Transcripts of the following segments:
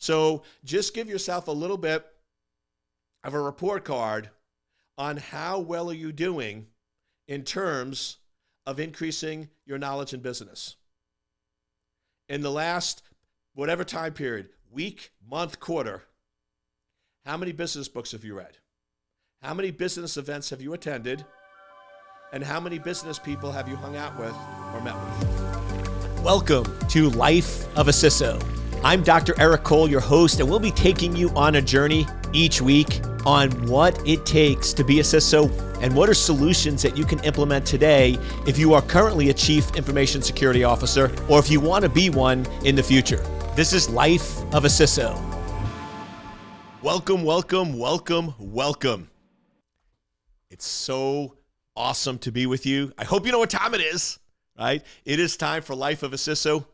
So just give yourself a little bit of a report card on how well are you doing in terms of increasing your knowledge in business. In the last whatever time period, week, month, quarter, how many business books have you read? How many business events have you attended? And how many business people have you hung out with or met with? Welcome to Life of a CISO. I'm Dr. Eric Cole, your host, and we'll be taking you on a journey each week on what it takes to be a CISO and what are solutions that you can implement today if you are currently a Chief Information Security Officer or if you want to be one in the future. This is Life of a CISO. Welcome, welcome, welcome, welcome. It's so awesome to be with you. I hope you know what time it is, right? It is time for Life of a CISO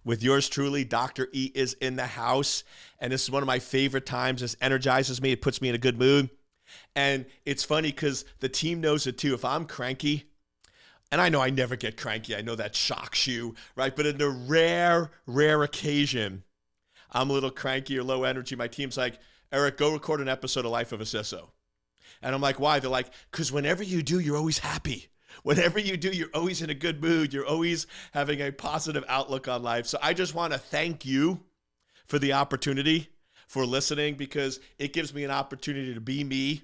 with yours truly. Dr. E is in the house, and this is one of my favorite times. This energizes me. It puts me in a good mood. And it's funny because the team knows it too. If I'm cranky, and I know I never get cranky. I know that shocks you, right? But in the rare occasion, I'm a little cranky or low energy. My team's like, Eric, go record an episode of Life of a CISO. And I'm like, why? They're like, because whenever you do, you're always happy. Whatever you do, you're always in a good mood. You're always having a positive outlook on life. So I just want to thank you for the opportunity for listening, because it gives me an opportunity to be me,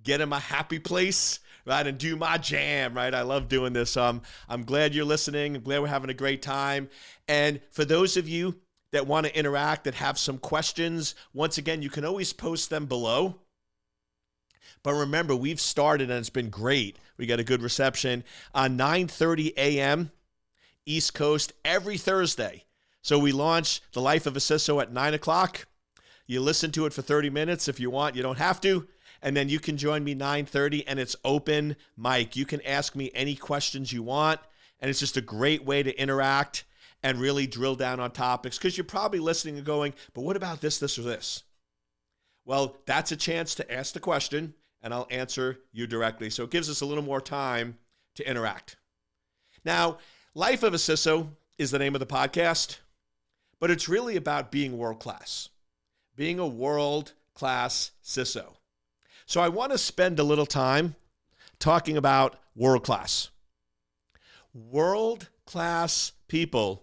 get in my happy place, right, and do my jam, right? I love doing this. I'm glad you're listening. I'm glad we're having a great time. And for those of you that want to interact, that have some questions, once again, you can always post them below. But remember, we've started and it's been great. We got a good reception on 9:30 a.m. East Coast every Thursday. So we launch the Life of a CISO at 9 o'clock. You listen to it for 30 minutes if you want. You don't have to. And then you can join me 9:30, and it's open mic. You can ask me any questions you want. And it's just a great way to interact and really drill down on topics, because you're probably listening and going, but what about this, this, or this? Well, that's a chance to ask the question, and I'll answer you directly. So it gives us a little more time to interact. Now, Life of a CISO is the name of the podcast, but it's really about being world-class, being a world-class CISO. So I want to spend a little time talking about world-class. World-class people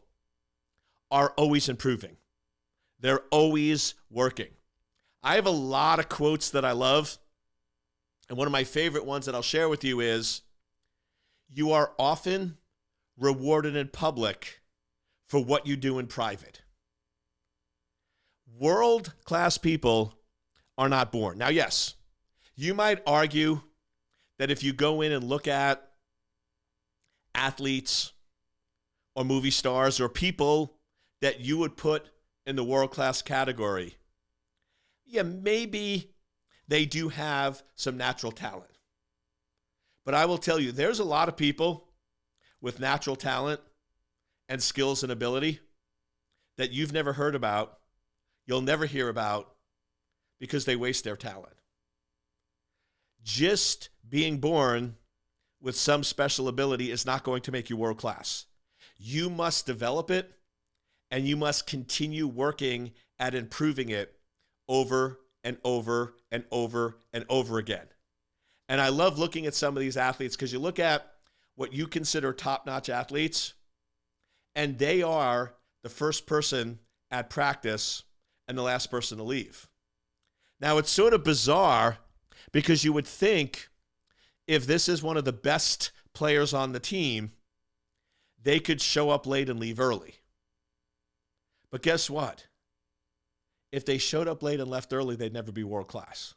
are always improving. They're always working. I have a lot of quotes that I love. And one of my favorite ones that I'll share with you is, you are often rewarded in public for what you do in private. World-class people are not born. Now, yes, you might argue that if you go in and look at athletes or movie stars or people that you would put in the world-class category, yeah, maybe they do have some natural talent. But I will tell you, there's a lot of people with natural talent and skills and ability that you've never heard about, you'll never hear about, because they waste their talent. Just being born with some special ability is not going to make you world-class. You must develop it, and you must continue working at improving it over and over and over and over again. And I love looking at some of these athletes, because you look at what you consider top-notch athletes, and they are the first person at practice and the last person to leave. Now, it's sort of bizarre, because you would think if this is one of the best players on the team, they could show up late and leave early. But guess what? If they showed up late and left early, they'd never be world-class.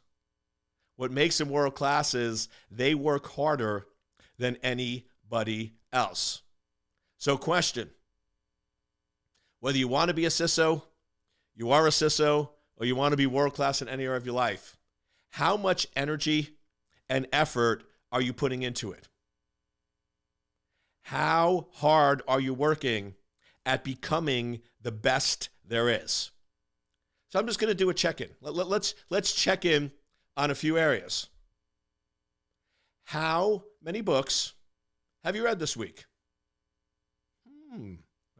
What makes them world-class is they work harder than anybody else. So question, whether you want to be a CISO, you are a CISO, or you want to be world-class in any area of your life, how much energy and effort are you putting into it? How hard are you working at becoming the best there is? So I'm just going to do a check-in. Let's check in on a few areas. How many books have you read this week?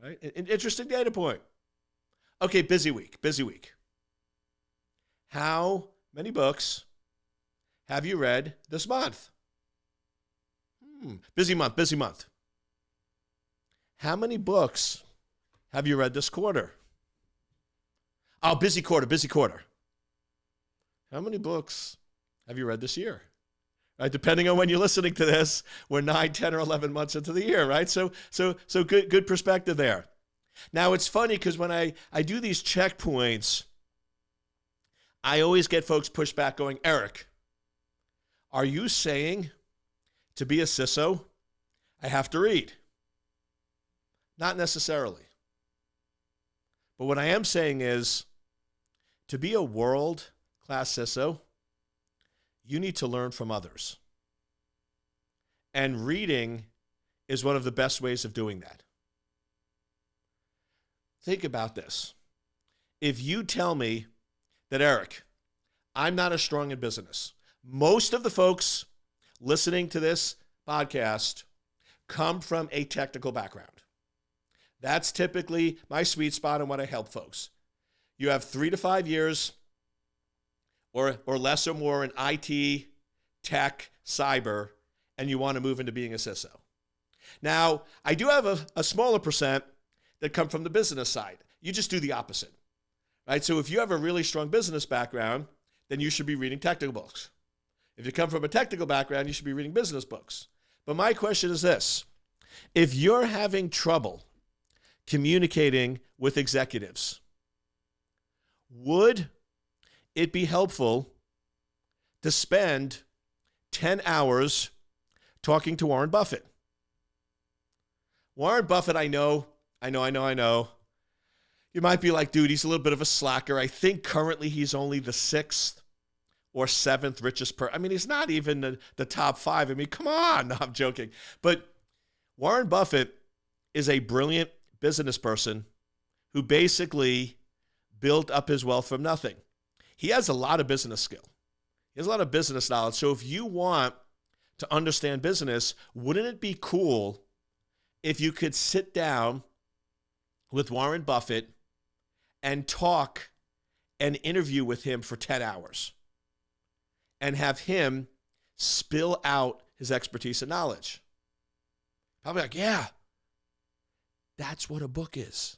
Right? An interesting data point. Okay, busy week. How many books have you read this month? Busy month, busy month. How many books have you read this quarter? Oh, busy quarter, busy quarter. How many books have you read this year? Right, depending on when you're listening to this, we're 9, 10, or 11 months into the year, right? So good perspective there. Now, it's funny because when I do these checkpoints, I always get folks pushed back going, Eric, are you saying to be a CISO, I have to read? Not necessarily. But what I am saying is, to be a world-class CISO, you need to learn from others. And reading is one of the best ways of doing that. Think about this. If you tell me that, Eric, I'm not as strong in business, most of the folks listening to this podcast come from a technical background. That's typically my sweet spot and what I help folks. You have 3 to 5 years or less or more in IT, tech, cyber, and you want to move into being a CISO. Now, I do have a smaller percent that come from the business side. You just do the opposite, right? So if you have a really strong business background, then you should be reading technical books. If you come from a technical background, you should be reading business books. But my question is this: if you're having trouble communicating with executives, would it be helpful to spend 10 hours talking to Warren Buffett? Warren Buffett, I know. You might be like, dude, he's a little bit of a slacker. I think currently he's only the 6th or 7th richest person. I mean, he's not even the top 5. I mean, come on. No, I'm joking. But Warren Buffett is a brilliant business person who basically built up his wealth from nothing. He has a lot of business skill. He has a lot of business knowledge. So if you want to understand business, wouldn't it be cool if you could sit down with Warren Buffett and talk and interview with him for 10 hours and have him spill out his expertise and knowledge? Probably like, yeah, that's what a book is.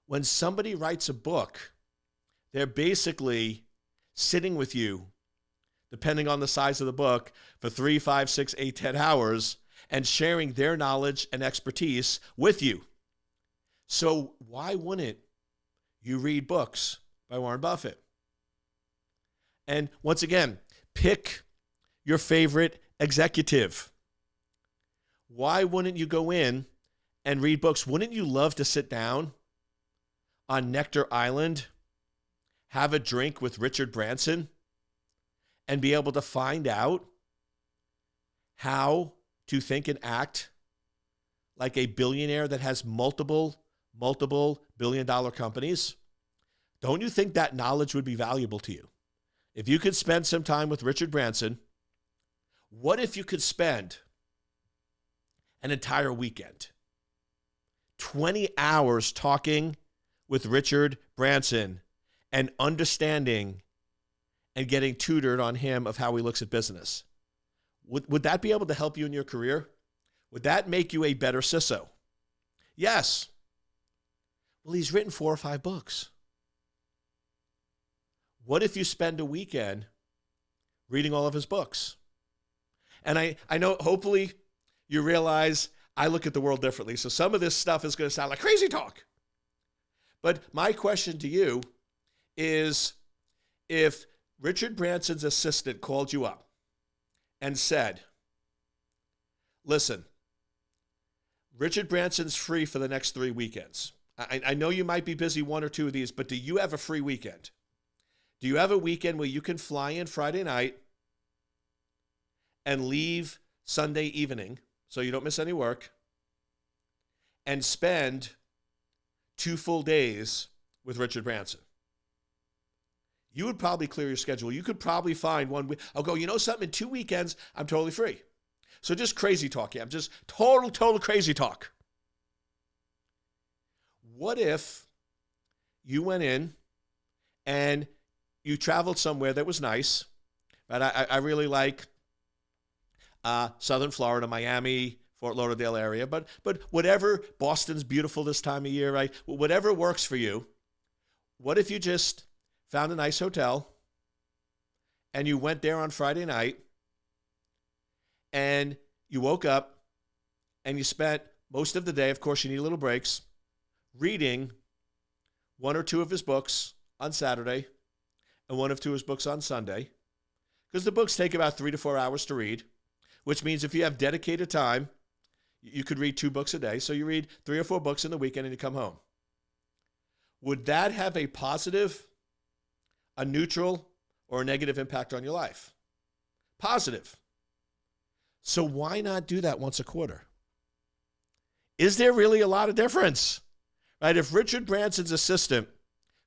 When somebody writes a book, they're basically sitting with you, depending on the size of the book, for 3, 5, 6, 8, 10 hours and sharing their knowledge and expertise with you. So why wouldn't you read books by Warren Buffett? And once again, pick your favorite executive. Why wouldn't you go in and read books? Wouldn't you love to sit down on Nectar Island, have a drink with Richard Branson, and be able to find out how to think and act like a billionaire that has multiple billion-dollar companies? Don't you think that knowledge would be valuable to you? If you could spend some time with Richard Branson, what if you could spend an entire weekend, 20 hours talking with Richard Branson and understanding and getting tutored on him of how he looks at business? Would that be able to help you in your career? Would that make you a better CISO? Yes. Well, he's written 4 or 5 books. What if you spend a weekend reading all of his books? And I know, hopefully, you realize I look at the world differently. So some of this stuff is going to sound like crazy talk. But my question to you is, if Richard Branson's assistant called you up and said, listen, Richard Branson's free for the next 3 weekends. I know you might be busy 1 or 2 of these, but do you have a free weekend? Do you have a weekend where you can fly in Friday night and leave Sunday evening so you don't miss any work and spend 2 full days with Richard Branson? You would probably clear your schedule. You could probably find one week. I'll go, you know something, in 2 weekends, I'm totally free. So just crazy talk. Yeah, I'm just total crazy talk. What if you went in and you traveled somewhere that was nice, right? I really like Southern Florida, Miami, Fort Lauderdale area, but whatever, Boston's beautiful this time of year, right? Whatever works for you. What if you just found a nice hotel and you went there on Friday night and you woke up and you spent most of the day, of course you need little breaks, reading one or two of his books on Saturday and one or two of his books on Sunday, because the books take about 3 to 4 hours to read, which means if you have dedicated time, you could read 2 books a day. So you read 3 or 4 books in the weekend and you come home. Would that have a positive, a neutral, or a negative impact on your life? Positive. So why not do that once a quarter? Is there really a lot of difference? Right? If Richard Branson's assistant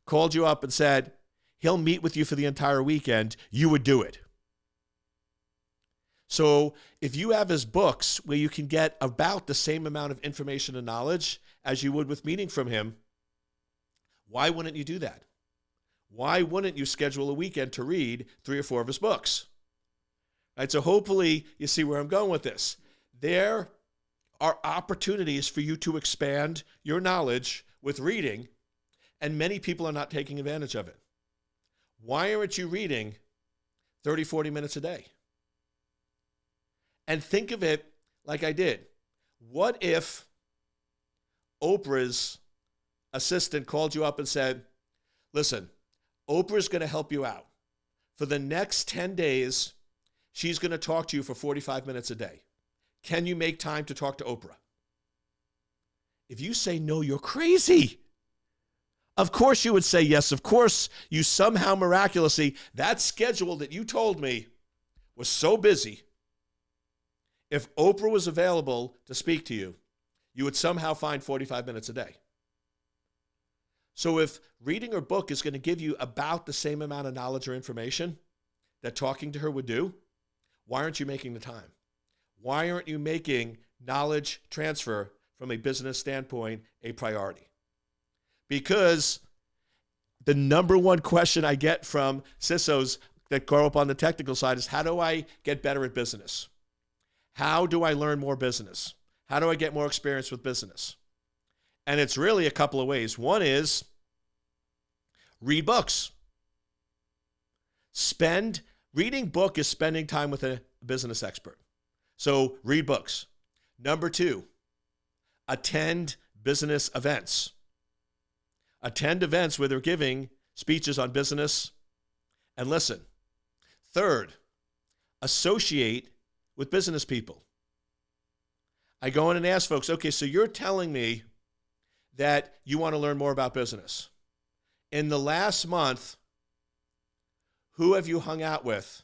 called you up and said he'll meet with you for the entire weekend, you would do it. So if you have his books where you can get about the same amount of information and knowledge as you would with meeting from him, why wouldn't you do that? Why wouldn't you schedule a weekend to read 3 or 4 of his books? Right? So hopefully you see where I'm going with this. There are opportunities for you to expand your knowledge with reading, and many people are not taking advantage of it. Why aren't you reading 30, 40 minutes a day? And think of it like I did. What if Oprah's assistant called you up and said, listen, Oprah's going to help you out. For the next 10 days, she's going to talk to you for 45 minutes a day. Can you make time to talk to Oprah? If you say no, you're crazy. Of course you would say yes. Of course you somehow miraculously, that schedule that you told me was so busy. If Oprah was available to speak to you, you would somehow find 45 minutes a day. So if reading her book is going to give you about the same amount of knowledge or information that talking to her would do, why aren't you making the time? Why aren't you making knowledge transfer from a business standpoint a priority? Because the number one question I get from CISOs that grow up on the technical side is, how do I get better at business? How do I learn more business? How do I get more experience with business? And it's really a couple of ways. One is read books. Reading book is spending time with a business expert. So read books. Number 2, attend business events. Attend events where they're giving speeches on business and listen. 3rd, associate with business people. I go in and ask folks, okay, so you're telling me that you want to learn more about business. In the last month, who have you hung out with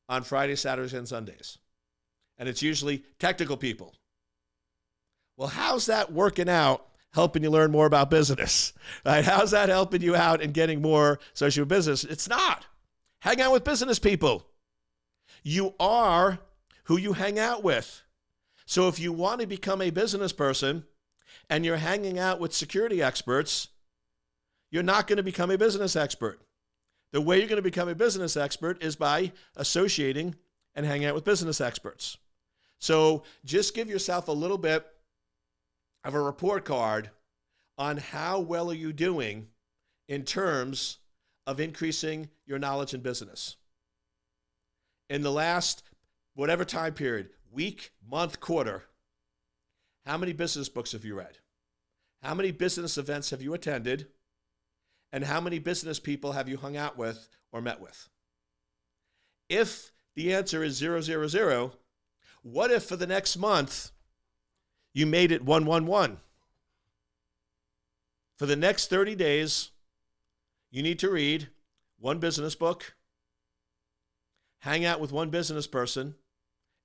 on Fridays, Saturdays, and Sundays? And it's usually technical people. Well, how's that working out, helping you learn more about business? Right? How's that helping you out and getting more associated with business? It's not. Hang out with business people. You are who you hang out with. So if you want to become a business person and you're hanging out with security experts, you're not going to become a business expert. The way you're going to become a business expert is by associating and hanging out with business experts. So just give yourself a little bit of a report card on how well are you doing in terms of increasing your knowledge in business. In the last whatever time period, week, month, quarter, how many business books have you read? How many business events have you attended? And how many business people have you hung out with or met with? If the answer is 0, 0, 0, what if for the next month you made it 1, 1, 1? For the next 30 days, you need to read 1 business book, hang out with 1 business person,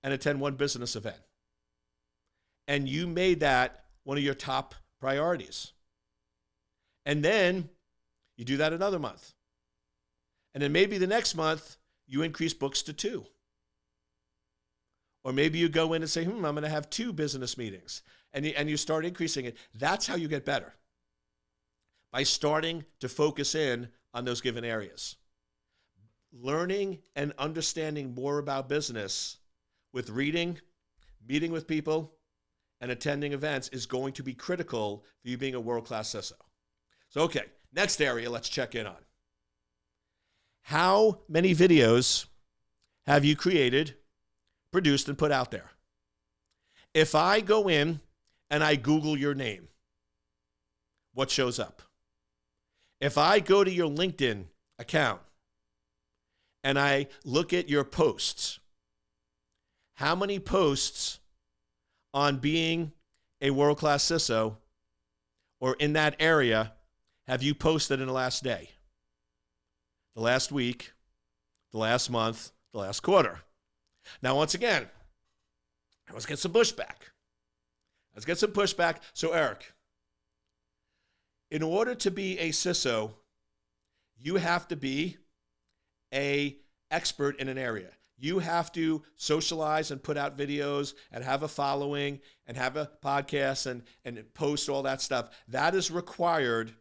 and attend 1 business event. And you made that one of your top priorities. And then you do that another month. And then maybe the next month, you increase books to 2. Or maybe you go in and say, I'm going to have 2 business meetings. And you start increasing it. That's how you get better. By starting to focus in on those given areas. learning and understanding more about business with reading, meeting with people, and attending events is going to be critical for you being a world-class CISO. So, okay, next area let's check in on. How many videos have you created, produced, and put out there? If I go in and I Google your name, what shows up? If I go to your LinkedIn account and I look at your posts, how many posts on being a world-class CISO or in that area have you posted in the last day, the last week, the last month, the last quarter? Now, once again, let's get some pushback. So, Eric, in order to be a CISO, you have to be an expert in an area. You have to socialize and put out videos and have a following and have a podcast and post all that stuff. That is required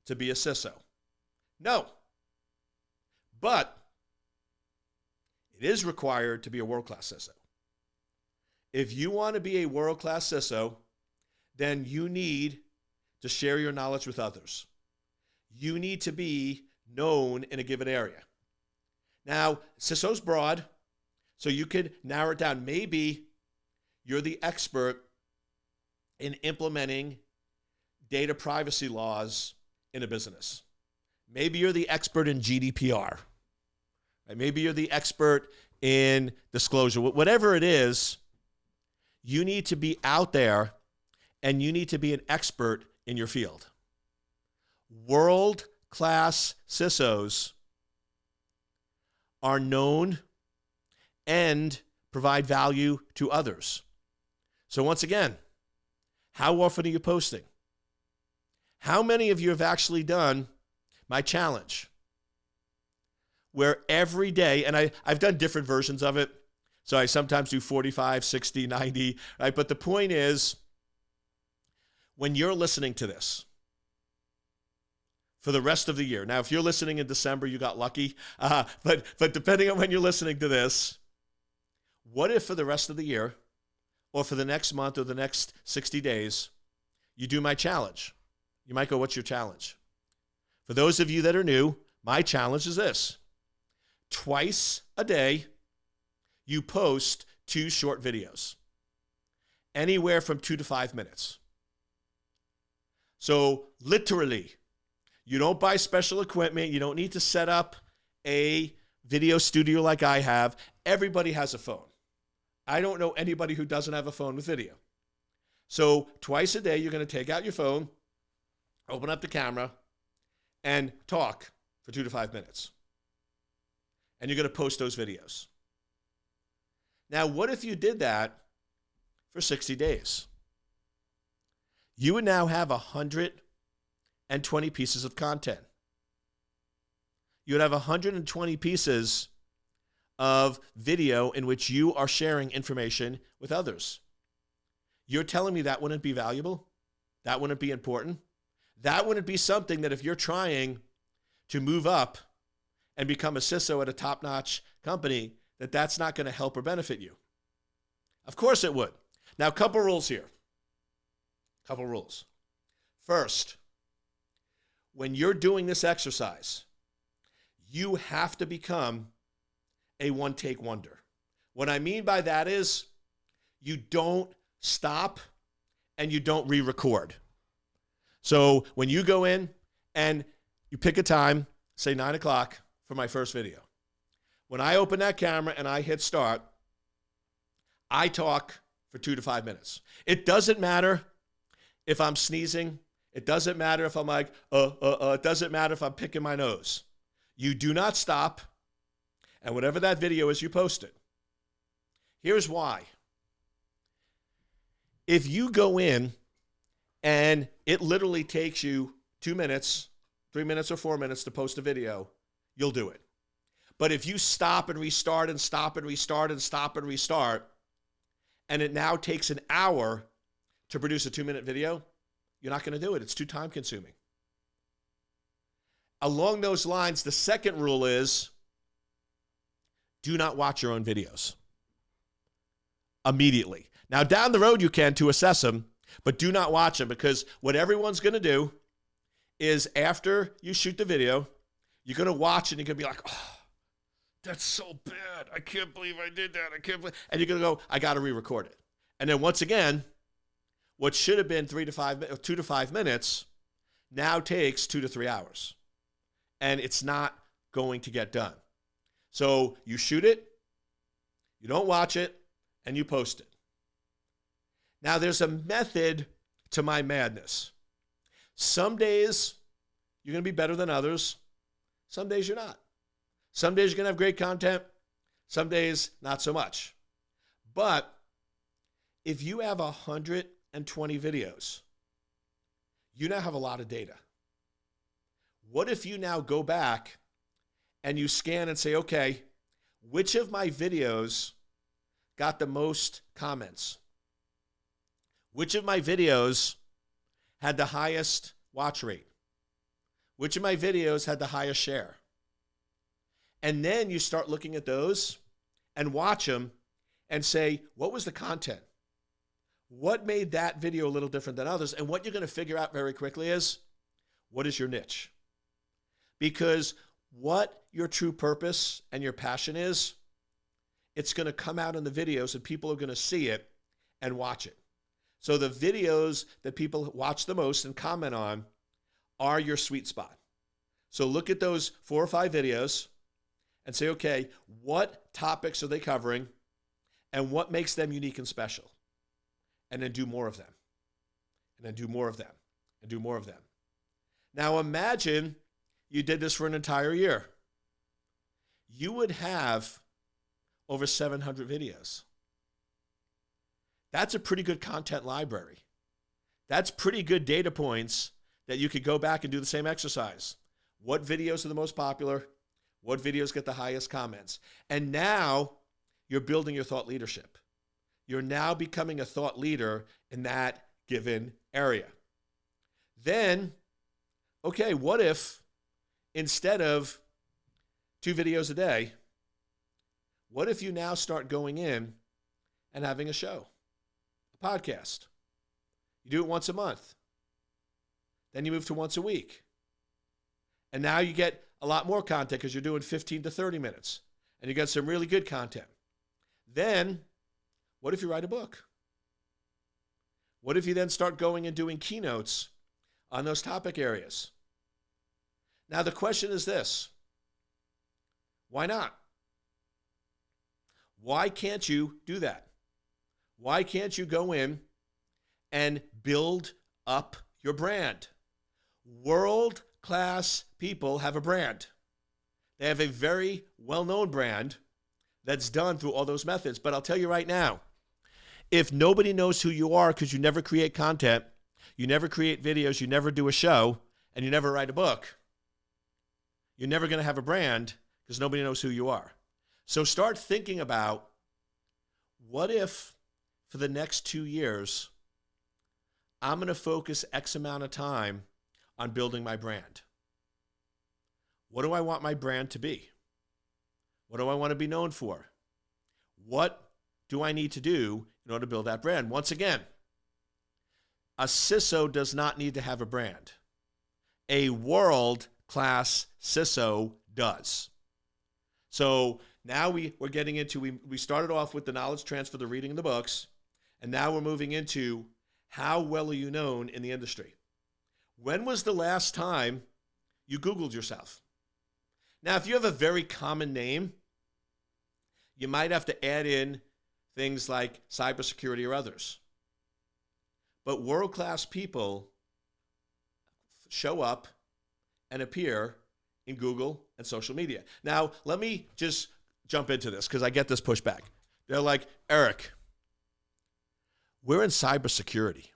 to be a CISO. No. But it is required to be a world-class CISO. If you want to be a world-class CISO, then you need to share your knowledge with others. You need to be known in a given area. Now, CISO's broad, so you could narrow it down. Maybe you're the expert in implementing data privacy laws in a business. Maybe you're the expert in GDPR. Right? Maybe you're the expert in disclosure. Whatever it is, you need to be out there and you need to be an expert in your field. World-class CISOs are known and provide value to others. So once again, how often are you posting? How many of you have actually done my challenge? Where every day, and I've done different versions of it, so I sometimes do 45, 60, 90, right? But the point is, when you're listening to this, for the rest of the year. Now, if you're listening in December, you got lucky. But depending on when you're listening to this, what if for the rest of the year or for the next month or the next 60 days, you do my challenge? You might go, what's your challenge? For those of you that are new, my challenge is this. Twice a day, you post 2 short videos, anywhere from 2 to 5 minutes. So literally, you don't buy special equipment. You don't need to set up a video studio like I have. Everybody has a phone. I don't know anybody who doesn't have a phone with video. So twice a day, you're going to take out your phone, open up the camera, and talk for 2 to 5 minutes. And you're going to post those videos. Now, what if you did that for 60 days? You would now have 120 pieces of content. You would have 120 pieces of video in which you are sharing information with others. You're telling me that wouldn't be valuable? That wouldn't be important? That wouldn't be something that if you're trying to move up and become a CISO at a top-notch company, that's not going to help or benefit you? Of course it would. Now, a couple rules here. Couple rules. First, when you're doing this exercise, you have to become a one-take wonder. What I mean by that is you don't stop and you don't re-record. So when you go in and you pick a time, say 9 o'clock for my first video. When I open that camera and I hit start, I talk for 2 to 5 minutes. It doesn't matter if I'm sneezing. It doesn't matter if I'm like, it doesn't matter if I'm picking my nose. You do not stop, and whatever that video is, you post it. Here's why. If you go in and it literally takes you 2 minutes, 3 minutes or 4 minutes to post a video, you'll do it. But if you stop and restart and stop and restart and stop and restart, and it now takes an hour to produce a 2-minute video, you're not going to do it. It's too time consuming. Along those lines, the second rule is do not watch your own videos immediately. Now, down the road, you can to assess them, but do not watch them, because what everyone's going to do is after you shoot the video, you're going to watch it and you're going to be like, oh, that's so bad. I can't believe I did that. I can't believe. And you're going to go, I got to re-record it. And then once again, what should have been 2 to 5 minutes now takes 2 to 3 hours. And it's not going to get done. So you shoot it, you don't watch it, and you post it. Now, there's a method to my madness. Some days you're going to be better than others. Some days you're not. Some days you're going to have great content. Some days not so much. But if you have 120 videos, you now have a lot of data. What if you now go back and you scan and say, okay, which of my videos got the most comments? Which of my videos had the highest watch rate? Which of my videos had the highest share? And then you start looking at those and watch them and say, what was the content? What made that video a little different than others? And what you're going to figure out very quickly is, what is your niche? Because what your true purpose and your passion is, it's going to come out in the videos and people are going to see it and watch it. So the videos that people watch the most and comment on are your sweet spot. So look at those 4 or 5 videos and say, okay, what topics are they covering and what makes them unique and special? And then do more of them. And then do more of them. And do more of them. Now imagine you did this for an entire year. You would have over 700 videos. That's a pretty good content library. That's pretty good data points that you could go back and do the same exercise. What videos are the most popular? What videos get the highest comments? And now you're building your thought leadership. You're now becoming a thought leader in that given area. Then, okay, what if instead of 2 videos a day, what if you now start going in and having a show, a podcast? You do it once a month. Then you move to once a week. And now you get a lot more content because you're doing 15 to 30 minutes. And you got some really good content. Then, what if you write a book? What if you then start going and doing keynotes on those topic areas? Now, the question is this. Why not? Why can't you do that? Why can't you go in and build up your brand? World-class people have a brand. They have a very well-known brand that's done through all those methods. But I'll tell you right now, if nobody knows who you are because you never create content, you never create videos, you never do a show, and you never write a book, you're never going to have a brand because nobody knows who you are. So start thinking about, what if for the next 2 years, I'm going to focus X amount of time on building my brand? What do I want my brand to be? What do I want to be known for? What do I need to do in order to build that brand? Once again, a CISO does not need to have a brand. A world-class CISO does. So now we're getting into, we started off with the knowledge transfer, the reading the books, and now we're moving into how well are you known in the industry? When was the last time you Googled yourself? Now, if you have a very common name, you might have to add in things like cybersecurity or others. But world-class people show up and appear in Google and social media. Now, let me just jump into this because I get this pushback. They're like, Eric, we're in cybersecurity.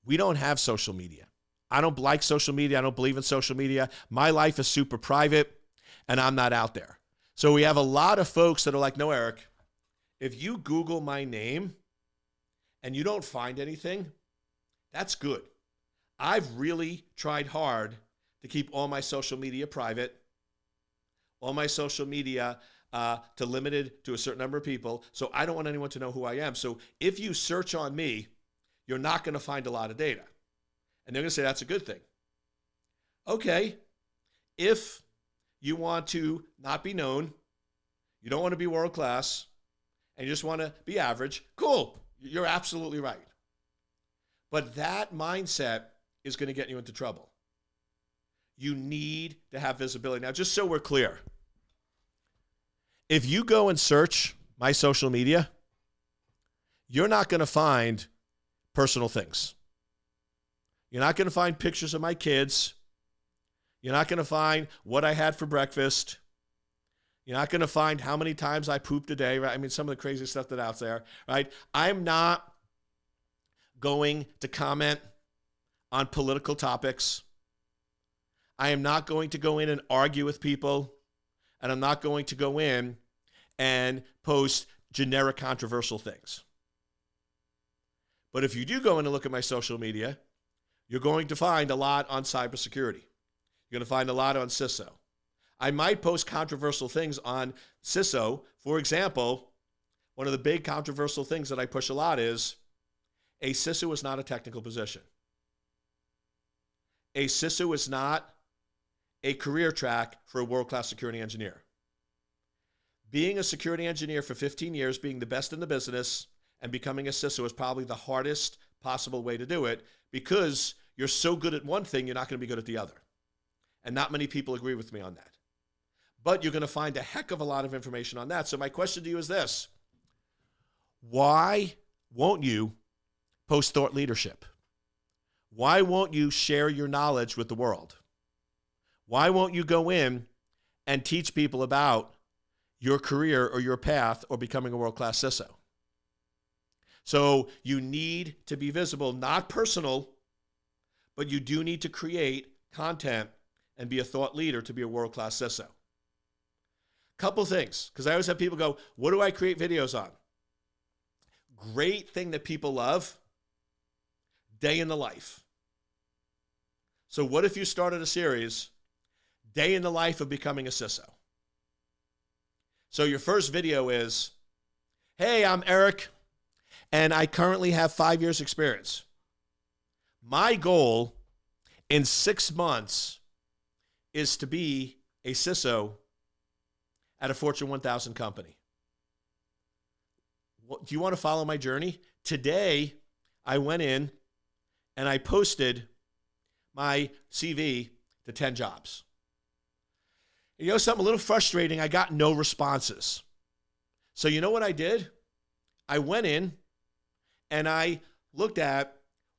We don't have social media. I don't like social media. I don't believe in social media. My life is super private, and I'm not out there. So we have a lot of folks that are like, no, Eric, if you Google my name and you don't find anything, that's good. I've really tried hard to keep all my social media private, all my social media to limited to a certain number of people. So I don't want anyone to know who I am. So if you search on me, you're not going to find a lot of data. And they're going to say that's a good thing. Okay, if you want to not be known, you don't want to be world class, and you just want to be average, cool, you're absolutely right. But that mindset is going to get you into trouble. You need to have visibility. Now, just so we're clear, if you go and search my social media, you're not going to find personal things. You're not going to find pictures of my kids. You're not going to find what I had for breakfast. You're not going to find how many times I pooped a day, right? I mean, some of the crazy stuff that's out there, right? I'm not going to comment on political topics. I am not going to go in and argue with people, and I'm not going to go in and post generic controversial things. But if you do go in and look at my social media, you're going to find a lot on cybersecurity. You're going to find a lot on CISO. I might post controversial things on CISO. For example, one of the big controversial things that I push a lot is a CISO is not a technical position. A CISO is not a career track for a world-class security engineer. Being a security engineer for 15 years, being the best in the business, and becoming a CISO is probably the hardest possible way to do it, because you're so good at one thing, you're not going to be good at the other. And not many people agree with me on that. But you're going to find a heck of a lot of information on that. So my question to you is this: why won't you post thought leadership? Why won't you share your knowledge with the world? Why won't you go in and teach people about your career or your path or becoming a world-class CISO? So you need to be visible, not personal, but you do need to create content and be a thought leader to be a world-class CISO. Couple things, because I always have people go, what do I create videos on? Great thing that people love, day in the life. So what if you started a series, day in the life of becoming a CISO? So your first video is, hey, I'm Eric, and I currently have 5 years experience. My goal in 6 months is to be a CISO at a Fortune 1000 company. Do you want to follow my journey? Today, I went in and I posted my CV to 10 jobs. You know something a little frustrating? I got no responses. So you know what I did? I went in and I looked at,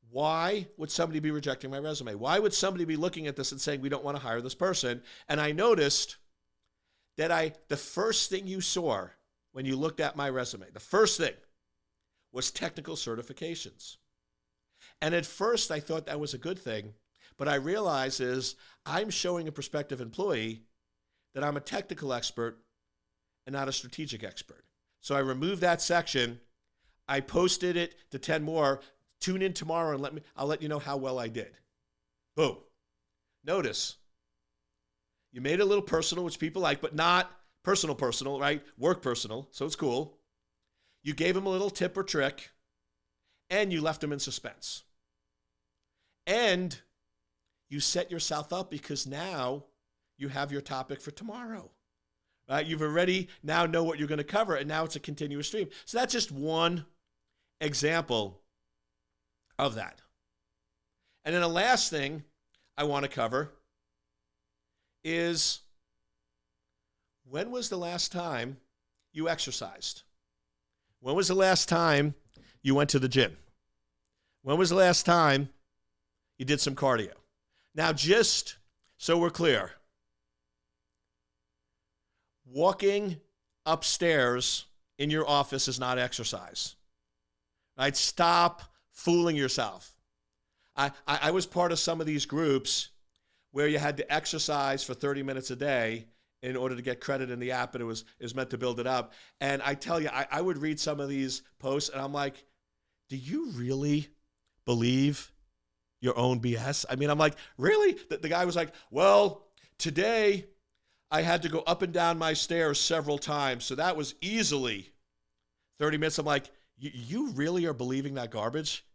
why would somebody be rejecting my resume? Why would somebody be looking at this and saying, we don't want to hire this person? And I noticed that the first thing you saw when you looked at my resume, the first thing was technical certifications. And at first I thought that was a good thing, but I realized is I'm showing a prospective employee that I'm a technical expert and not a strategic expert. So I removed that section. I posted it to 10 more. Tune in tomorrow and I'll let you know how well I did. Boom. Notice, you made it a little personal, which people like, but not personal, right? Work personal, so it's cool. You gave them a little tip or trick, and you left them in suspense. And you set yourself up because now you have your topic for tomorrow. Right? You've already now know what you're going to cover, and now it's a continuous stream. So that's just one example of that. And then the last thing I want to cover is, when was the last time you exercised? When was the last time you went to the gym? When was the last time you did some cardio? Now, just so we're clear, walking upstairs in your office is not exercise. Right? Stop fooling yourself. I was part of some of these groups where you had to exercise for 30 minutes a day in order to get credit in the app, and it was meant to build it up. And I tell you, I would read some of these posts, and I'm like, do you really believe your own BS? I mean, I'm like, really? The guy was like, well, today I had to go up and down my stairs several times. So that was easily 30 minutes. I'm like, you really are believing that garbage?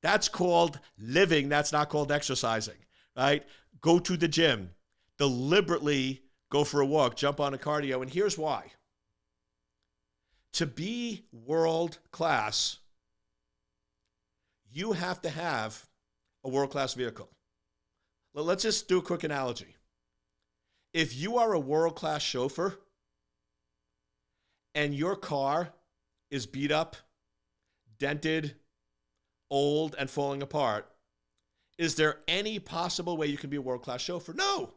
That's called living. That's not called exercising, right? Go to the gym, deliberately go for a walk, jump on a cardio. And here's why. To be world class, you have to have a world-class vehicle. Let's just do a quick analogy. If you are a world-class chauffeur and your car is beat up, dented, old, and falling apart, is there any possible way you can be a world-class chauffeur? No.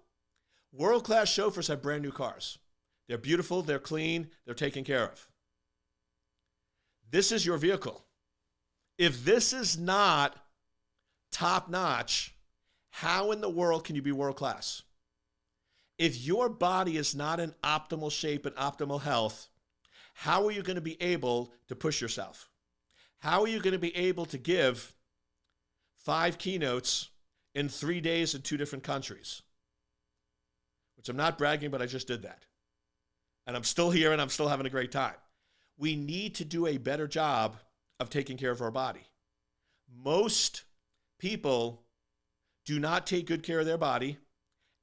World-class chauffeurs have brand new cars. They're beautiful, they're clean, they're taken care of. This is your vehicle. If this is not top-notch, how in the world can you be world-class? If your body is not in optimal shape and optimal health, how are you going to be able to push yourself? How are you going to be able to give 5 keynotes in 3 days in 2 different countries? Which I'm not bragging, but I just did that. And I'm still here and I'm still having a great time. We need to do a better job of taking care of our body. Most people do not take good care of their body,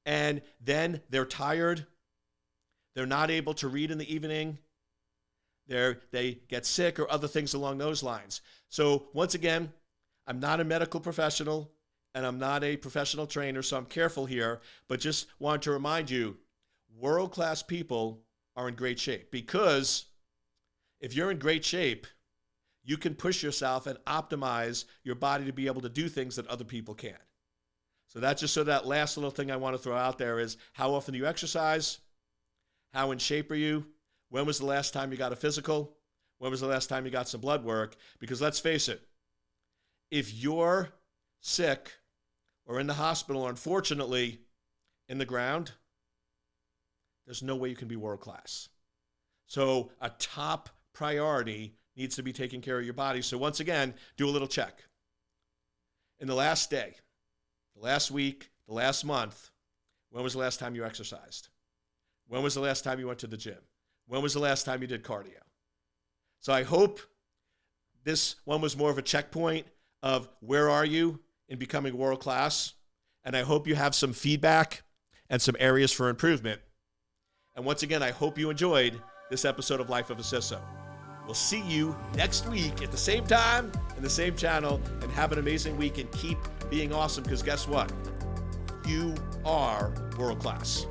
and then they're tired. They're not able to read in the evening. They get sick or other things along those lines. So once again, I'm not a medical professional and I'm not a professional trainer, so I'm careful here, but just want to remind you, world-class people are in great shape, because if you're in great shape, you can push yourself and optimize your body to be able to do things that other people can't. So that's just that last little thing I want to throw out there is, how often do you exercise? How in shape are you? When was the last time you got a physical? When was the last time you got some blood work? Because let's face it, if you're sick or in the hospital or unfortunately in the ground, there's no way you can be world class. So a top priority needs to be taking care of your body. So once again, do a little check. In the last day, the last week, the last month, when was the last time you exercised? When was the last time you went to the gym? When was the last time you did cardio? So I hope this one was more of a checkpoint of where are you in becoming world class? And I hope you have some feedback and some areas for improvement. And once again, I hope you enjoyed this episode of Life of a CISO. We'll see you next week at the same time and the same channel, and have an amazing week and keep being awesome, because guess what? You are world class.